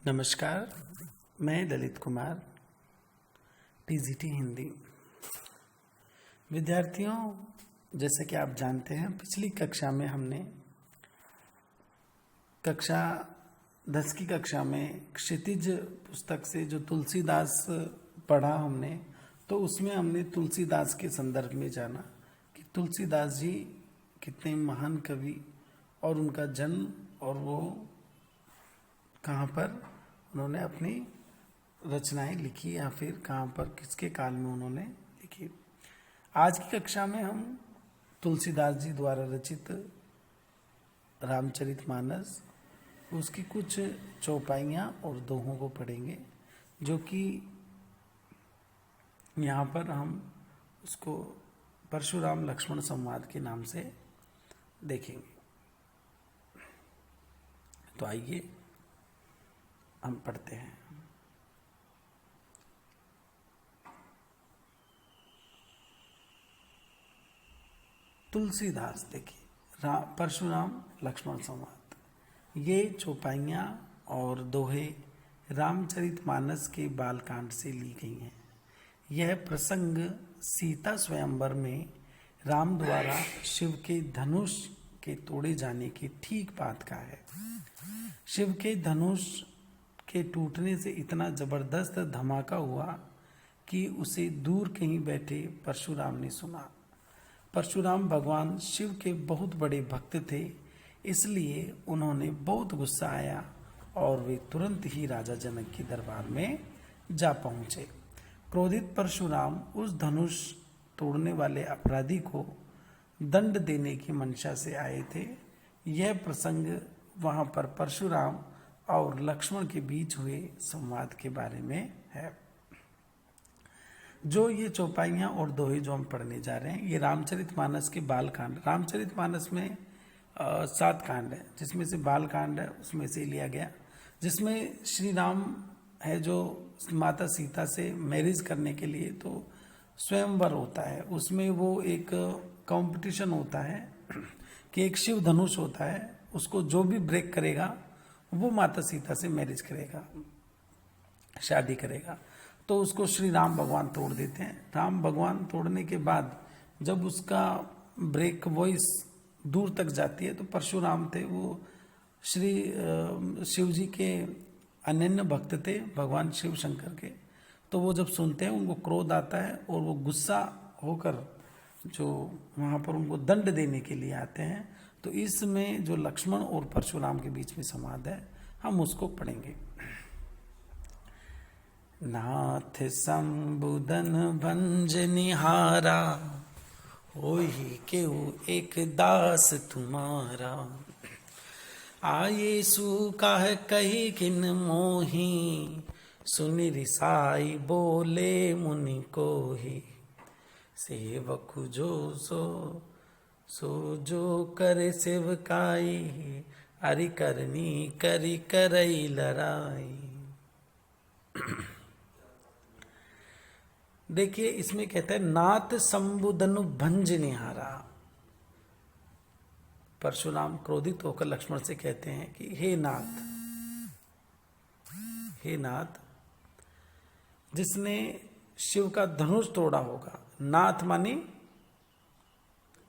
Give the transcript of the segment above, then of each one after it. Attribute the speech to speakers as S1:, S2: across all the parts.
S1: नमस्कार, मैं ललित कुमार, टीजीटी हिंदी। विद्यार्थियों, जैसे कि आप जानते हैं, पिछली कक्षा में हमने कक्षा 10 की कक्षा में क्षितिज पुस्तक से जो तुलसीदास पढ़ा हमने, तो उसमें हमने तुलसीदास के संदर्भ में जाना कि तुलसीदास जी कितने महान कवि और उनका जन्म और वो कहाँ पर उन्होंने अपनी रचनाएं लिखी या फिर कहाँ पर किसके काल में उन्होंने लिखी। आज की कक्षा में हम तुलसीदास जी द्वारा रचित रामचरितमानस उसकी कुछ चौपाइयाँ और दोहों को पढ़ेंगे, जो कि यहाँ पर हम उसको परशुराम लक्ष्मण संवाद के नाम से देखेंगे। तो आइए हम पढ़ते हैं। तुलसीदास, देखिए, परशुराम लक्ष्मण संवाद। ये चौपाइयाँ और दोहे रामचरितमानस के बालकांड से ली गई हैं। यह प्रसंग सीता स्वयंवर में राम द्वारा शिव के धनुष के तोड़े जाने की ठीक बात का है। शिव के धनुष के टूटने से इतना जबरदस्त धमाका हुआ कि उसे दूर कहीं बैठे परशुराम ने सुना। परशुराम भगवान शिव के बहुत बड़े भक्त थे, इसलिए उन्होंने बहुत गुस्सा आया और वे तुरंत ही राजा जनक के दरबार में जा पहुंचे। क्रोधित परशुराम उस धनुष तोड़ने वाले अपराधी को दंड देने की मंशा से आए थे। यह प्रसंग वहां पर परशुराम और लक्ष्मण के बीच हुए संवाद के बारे में है। जो ये चौपाइयाँ और दोहे जो हम पढ़ने जा रहे हैं, ये रामचरितमानस के बालकांड। रामचरितमानस में 7 कांड है, जिसमें से बालकांड है उसमें से लिया गया, जिसमें श्री राम है जो माता सीता से मैरिज करने के लिए तो स्वयंवर होता है। उसमें वो एक कंपटीशन होता है कि एक शिव धनुष होता है, उसको जो भी ब्रेक करेगा वो माता सीता से मैरिज करेगा, शादी करेगा। तो उसको श्री राम भगवान तोड़ देते हैं। राम भगवान तोड़ने के बाद जब उसका ब्रेक वॉइस दूर तक जाती है, तो परशुराम थे, वो श्री शिव जी के अनन्य भक्त थे, भगवान शिव शंकर के। तो वो जब सुनते हैं उनको क्रोध आता है और वो गुस्सा होकर जो वहाँ पर उनको दंड देने के लिए आते हैं। तो इसमें जो लक्ष्मण और परशुराम के बीच में संवाद है, हम उसको पढ़ेंगे। नाथ संबुदन भंज निहारा, होई केहू एक दास तुम्हारा। आये सु काह कही किन मोही, सुनि रिसाई बोले मुनि कोही। सेवक जो सो जो करे सेवकाई, अरि करनी करी करई लड़ाई। देखिए, इसमें कहता है नाथ संबुदनु भंज निहारा। परशुराम क्रोधित होकर लक्ष्मण से कहते हैं कि हे नाथ, हे नाथ, जिसने शिव का धनुष तोड़ा होगा। नाथ मानी,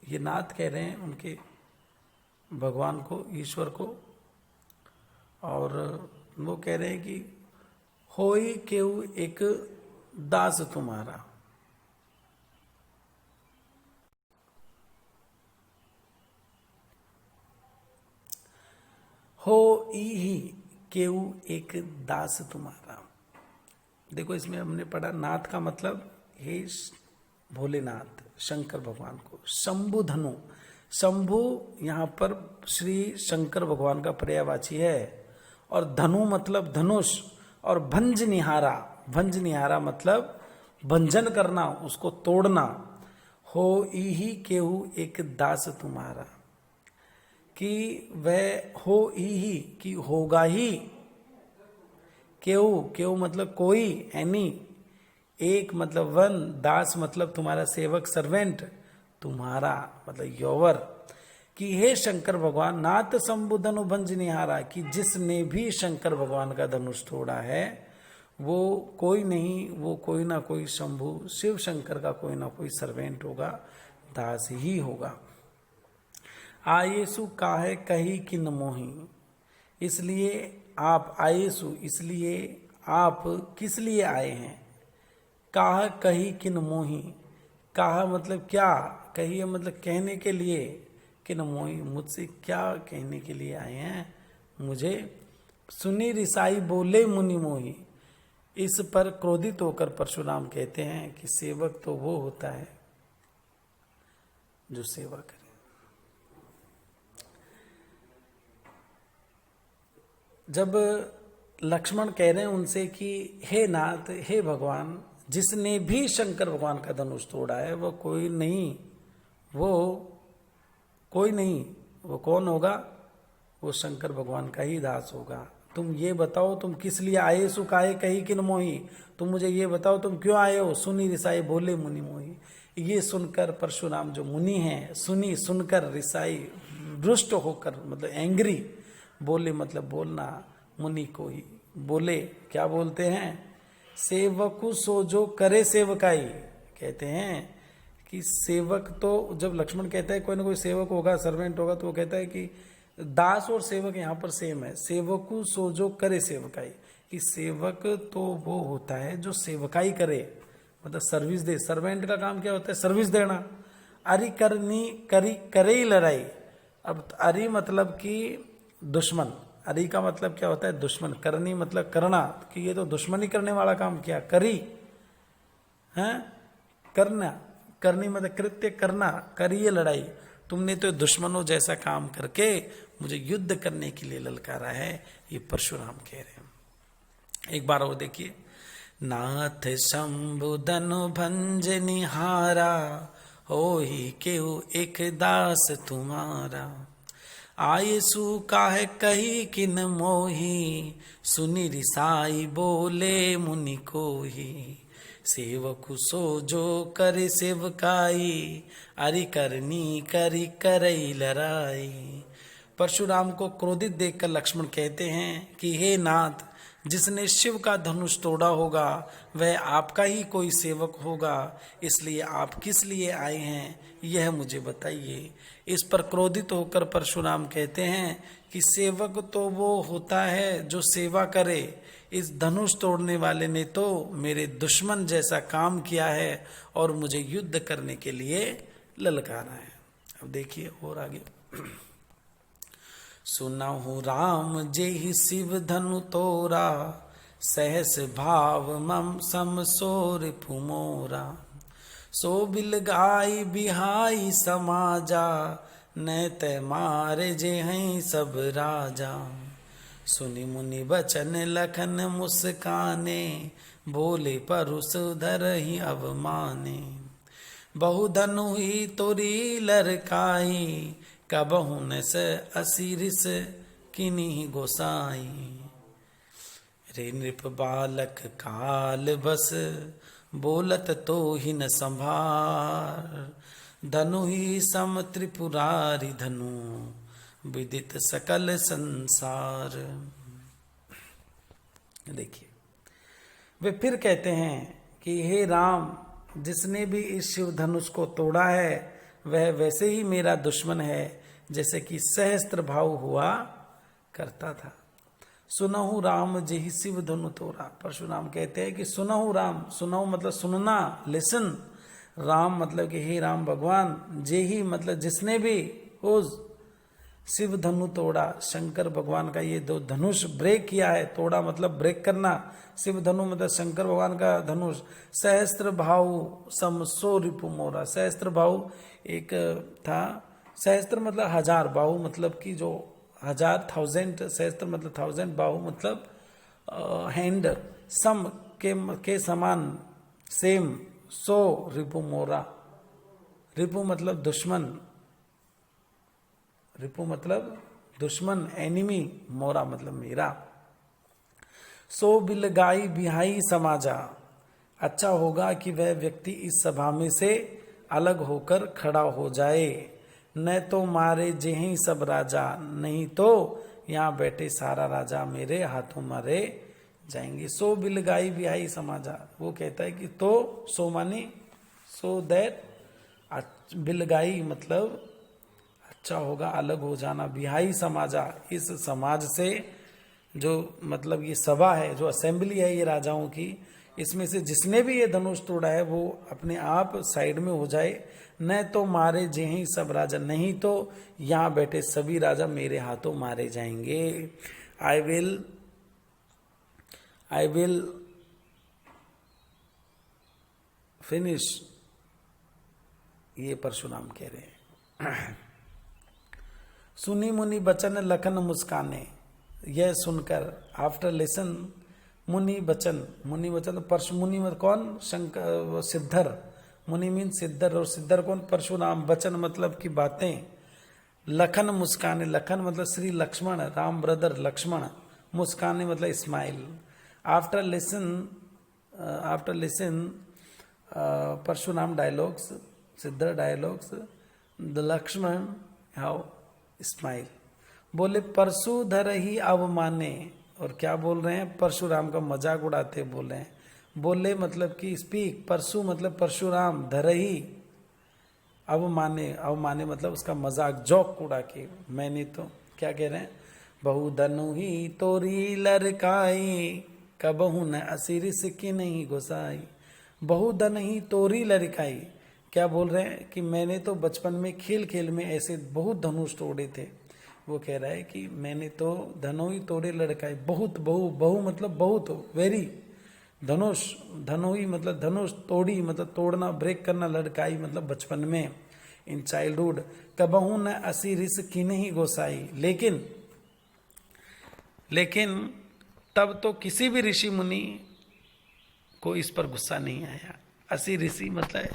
S1: ये नाथ कह रहे हैं उनके भगवान को, ईश्वर को, और वो कह रहे हैं कि होई केहू एक दास तुम्हारा। हो ही केहू एक दास तुम्हारा। देखो, इसमें हमने पढ़ा नाथ का मतलब हे भोलेनाथ, शंकर भगवान को। शंभु धनु, शंभु यहाँ पर श्री शंकर भगवान का पर्यायवाची है, और धनु मतलब धनुष, और भंज निहारा, भंज निहारा मतलब भंजन करना, उसको तोड़ना। हो ही केहू एक दास तुम्हारा, कि वह हो ही कि होगा ही, केहू, केहू मतलब कोई, एनी, एक मतलब वन, दास मतलब तुम्हारा सेवक, सर्वेंट, तुम्हारा मतलब योवर, कि हे शंकर भगवान, नाथ शंभु धनु भंज निहारा, कि जिसने भी शंकर भगवान का धनुष तोड़ा है वो कोई नहीं, वो कोई ना कोई शंभु शिव शंकर का कोई ना कोई सर्वेंट होगा, दास ही होगा। आयेसु काहे कही किन मोही, इसलिए आप आयेसु, इसलिए आप किस लिए आए हैं। काह कही किन मोही, काह मतलब क्या, कही मतलब कहने के लिए, किन मोही मुझसे क्या कहने के लिए आए हैं मुझे। सुनी रिसाई बोले मुनि मोही, इस पर क्रोधित होकर परशुराम कहते हैं कि सेवक तो वो होता है जो सेवा करे। जब लक्ष्मण कह रहे हैं उनसे कि हे नाथ, हे भगवान, जिसने भी शंकर भगवान का धनुष तोड़ा है वो कोई नहीं, वो कोई नहीं, वो कौन होगा, वो शंकर भगवान का ही दास होगा। तुम ये बताओ तुम किस लिए आए, सुखाए कही किन मोही, तुम मुझे ये बताओ तुम क्यों आए हो। सुनी रिसाई बोले मुनि मोही, ये सुनकर परशुराम जो मुनि हैं, सुनकर रिसाई रुष्ट होकर मतलब एंग्री, बोले मतलब बोलना, मुनि को ही बोले, क्या बोलते हैं, सेवकु सो जो करे सेवकाई। कहते हैं कि सेवक तो, जब लक्ष्मण कहता है कोई ना कोई सेवक होगा, सर्वेंट होगा, तो वो कहता है कि दास और सेवक यहाँ पर सेम है। सेवकु सो जो करे सेवकाई, कि सेवक तो वो होता है जो सेवकाई करे, मतलब सर्विस दे। सर्वेंट का काम क्या होता है, सर्विस देना। अरि करनी करी करे ही लड़ाई। अब अरि मतलब कि दुश्मन, अरि का मतलब क्या होता है, दुश्मन। करनी मतलब करना, कि ये तो दुश्मनी करने वाला काम किया, करी है करना, करनी मतलब कृत्य करना, करिए लड़ाई। तुमने तो दुश्मनों जैसा काम करके मुझे युद्ध करने के लिए ललकारा है, ये परशुराम कह रहे हैं। एक बार और देखिए, नाथ शंभु धनु भंज निहारा, हो ही केहू एक दास तुम्हारा। आयसु काहे कही किन मोही, सुनी रिसाई बोले मुनि कोही। सेवकु सो जो करे सेवकाई, अरि करनी करी करई लड़ाई। परशुराम को क्रोधित देखकर लक्ष्मण कहते हैं कि हे नाथ, जिसने शिव का धनुष तोड़ा होगा वह आपका ही कोई सेवक होगा, इसलिए आप किस लिए आए हैं यह मुझे बताइए। इस पर क्रोधित होकर परशुराम कहते हैं कि सेवक तो वो होता है जो सेवा करे, इस धनुष तोड़ने वाले ने तो मेरे दुश्मन जैसा काम किया है और मुझे युद्ध करने के लिए ललकारा है। अब देखिए और आगे, सुनहु राम जेहि शिव धनु तोरा, सहस भाव मम सम सोर फुमोरा। सो बिल गाई बिहाई समाजा, न तय मारे जे हैं सब राजा। सुनि मुनि बचन लखन मुस्काने, बोले परुष धरहि अवमाने। बहु धनु ही तोरी लरकाई, कबहु न स असिरिस किन्हीं गोसाई। रे नृप बालक काल बस, बोलत तो ही न संभार। धनु ही सम त्रिपुरारी धनु, विदित सकल संसार। देखिए वे फिर कहते हैं कि हे राम, जिसने भी इस शिव धनुष को तोड़ा है वह वैसे ही मेरा दुश्मन है जैसे कि सहस्त्र भाव हुआ करता था। सुनहु राम जेहि शिव धनु तोड़ा। परशुराम कहते हैं कि सुनहु राम, सुनहु मतलब सुनना, लिसन। राम मतलब कि हे राम भगवान, जेहि मतलब जिसने भी उस शिव धनु तोड़ा, शंकर भगवान का ये दो धनुष ब्रेक किया है। तोड़ा मतलब ब्रेक करना, शिव धनु मतलब शंकर भगवान का धनुष। सहस्त्र भाव सम सो रिपु मोरा। सहस्त्र भाव एक था, सहस्त्र मतलब हजार, बाहु मतलब कि जो हजार, थाउजेंड, सहस्त्र मतलब थाउजेंड, बाहु मतलब हैंड, सम के समान, सेम, सो रिपु मोरा। रिपु मतलब दुश्मन, रिपु मतलब दुश्मन, एनिमी, मोरा मतलब मेरा। सो बिल गाई बिहाई समाजा। अच्छा होगा कि वह व्यक्ति इस सभा में से अलग होकर खड़ा हो जाए। न तो मारे जेहि सब राजा, नहीं तो यहाँ बैठे सारा राजा मेरे हाथों मारे जाएंगे। सो बिलगाई बिहाई समाजा, वो कहता है कि तो सो माने सो दैट, बिलगाई मतलब अच्छा होगा अलग हो जाना, बिहाई समाजा इस समाज से, जो मतलब ये सभा है, जो असेंबली है ये राजाओं की, इसमें से जिसने भी ये धनुष तोड़ा है वो अपने आप साइड में हो जाए। न तो मारे जेहि सब राजा, नहीं तो यहाँ बैठे सभी राजा मेरे हाथों मारे जाएंगे। आई विल फिनिश, ये परशुराम कह रहे हैं। सुनी मुनि बचन लखन मुस्काने, यह सुनकर आफ्टर लिसन मुनि वचन परशु, मुनि मतलब कौन, शंकर सिद्धर, मुनि मीन सिद्धर, और सिद्धर कौन, परशुराम, वचन मतलब की बातें, लखन मुस्काने, लखन मतलब श्री लक्ष्मण, राम ब्रदर लक्ष्मण, मुस्काने मतलब smile. After listen Parshuram dialogues, सिद्धर dialogues, the Lakshman how smile. बोले परशु धर ही अवमाने, और क्या बोल रहे हैं, परशुराम का मजाक उड़ाते बोल रहे हैं। बोले मतलब कि स्पीक, परशु मतलब परशुराम, धर ही अवमाने मतलब उसका मजाक जोक उड़ा के। मैंने तो क्या कह रहे हैं, बहुधनु ही तोरी लड़काई, कबहू न असिरिस की नहीं घुसाई। बहुधन ही तोरी लड़काई, क्या बोल रहे हैं कि मैंने तो बचपन में खेल खेल में ऐसे बहुत धनुष तोड़े थे। वो कह रहा है कि मैंने तो धनोई तोड़े लड़काई, बहुत बहु मतलब बहुत, वेरी, धनोई मतलब धनुष, तोड़ी मतलब तोड़ना, ब्रेक करना, लड़काई मतलब बचपन में, इन चाइल्डहुड। कबहू न असी रिस की नहीं गोसाई, लेकिन तब तो किसी भी ऋषि मुनि को इस पर गुस्सा नहीं आया। असी ऋषि मतलब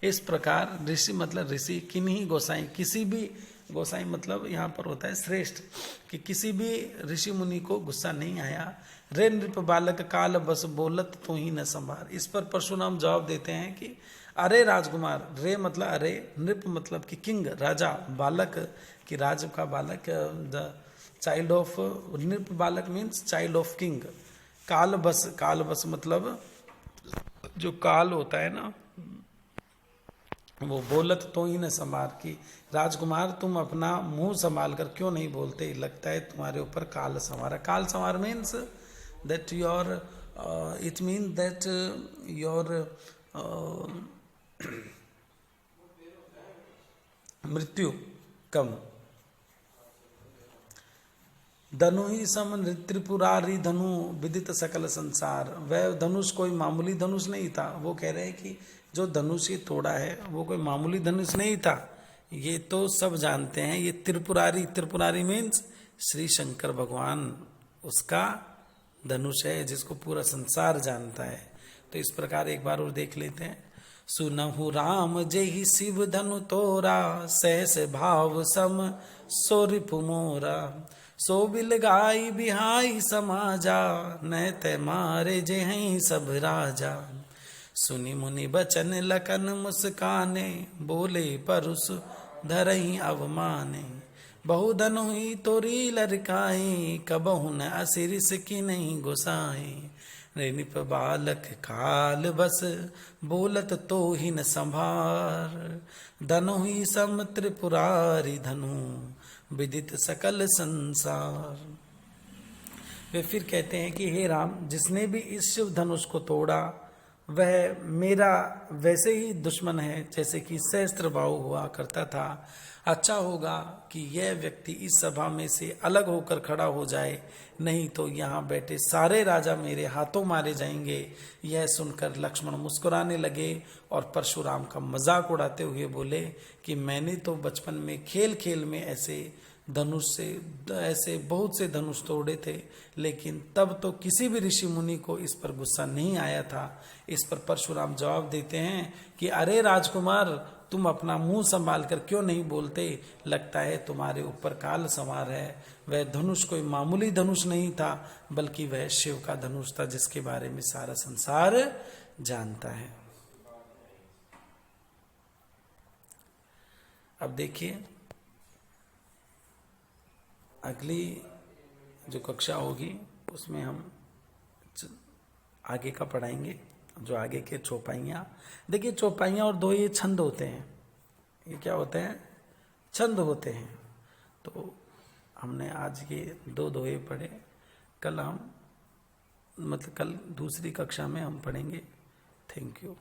S1: इस प्रकार, ऋषि मतलब ऋषि, किन्हीं गोसाई, किसी भी गोसाई मतलब यहाँ पर होता है श्रेष्ठ, कि किसी भी ऋषि मुनि को गुस्सा नहीं आया। रे नृप बालक काल बस बोलत तो ही न संभार। इस पर परशुराम जवाब देते हैं कि अरे राजकुमार, रे मतलब अरे, नृप मतलब कि किंग, राजा, बालक कि राज का बालक, द चाइल्ड ऑफ, नृप बालक मीन्स चाइल्ड ऑफ किंग। काल बस मतलब जो काल होता है ना, वो बोलत तो ही न संभार, की राजकुमार तुम अपना मुंह संभाल कर क्यों नहीं बोलते, लगता है तुम्हारे ऊपर काल संवार। काल संवार means that your, it mean that your मृत्यु कम। धनु ही सम त्रिपुरारी धनु विदित सकल संसार, वह धनुष कोई मामूली धनुष नहीं था। वो कह रहे हैं कि जो धनुष ये तोड़ा है वो कोई मामूली धनुष नहीं था, ये तो सब जानते हैं, ये त्रिपुरारी मीन्स श्री शंकर भगवान, उसका धनुष है जिसको पूरा संसार जानता है। तो इस प्रकार एक बार और देख लेते हैं। सुनहु राम जेहि शिव धनु तोरा, सहस भाव सम सो रिपु मोरा। सो बिलगाई बिहाई समाजा, न ते मारे जेहि सब राजा। सुनि मुनि बचन लखन मुस्काने, बोले परुष धरहि अवमाने। बहुधनु ही तोरी लड़काई, कबहु न असिरिस की नहीं गुसाई। रेनिप बालक काल बस बोलत तो ही न संभार। धनु ही सम त्रिपुरारी धनु विदित सकल संसार। वे फिर कहते हैं कि हे राम, जिसने भी इस शिव धनुष को तोड़ा वह मेरा वैसे ही दुश्मन है जैसे कि सहस्त्रबाहु हुआ करता था। अच्छा होगा कि यह व्यक्ति इस सभा में से अलग होकर खड़ा हो जाए, नहीं तो यहाँ बैठे सारे राजा मेरे हाथों मारे जाएंगे। यह सुनकर लक्ष्मण मुस्कुराने लगे और परशुराम का मजाक उड़ाते हुए बोले कि मैंने तो बचपन में खेल खेल में ऐसे बहुत से धनुष तोड़े थे, लेकिन तब तो किसी भी ऋषि मुनि को इस पर गुस्सा नहीं आया था। इस पर परशुराम जवाब देते हैं कि अरे राजकुमार, तुम अपना मुंह संभाल कर क्यों नहीं बोलते, लगता है तुम्हारे ऊपर काल सवार है। वह धनुष कोई मामूली धनुष नहीं था, बल्कि वह शिव का धनुष था जिसके बारे में सारा संसार जानता है। अब देखिए अगली जो कक्षा होगी उसमें हम आगे का पढ़ाएंगे, जो आगे के चौपाइयाँ। देखिए चौपाइयाँ और दोहे ये छंद होते हैं, ये क्या होते हैं, छंद होते हैं। तो हमने आज के 2 दोहे पढ़े, कल हम कल दूसरी कक्षा में हम पढ़ेंगे। Thank you.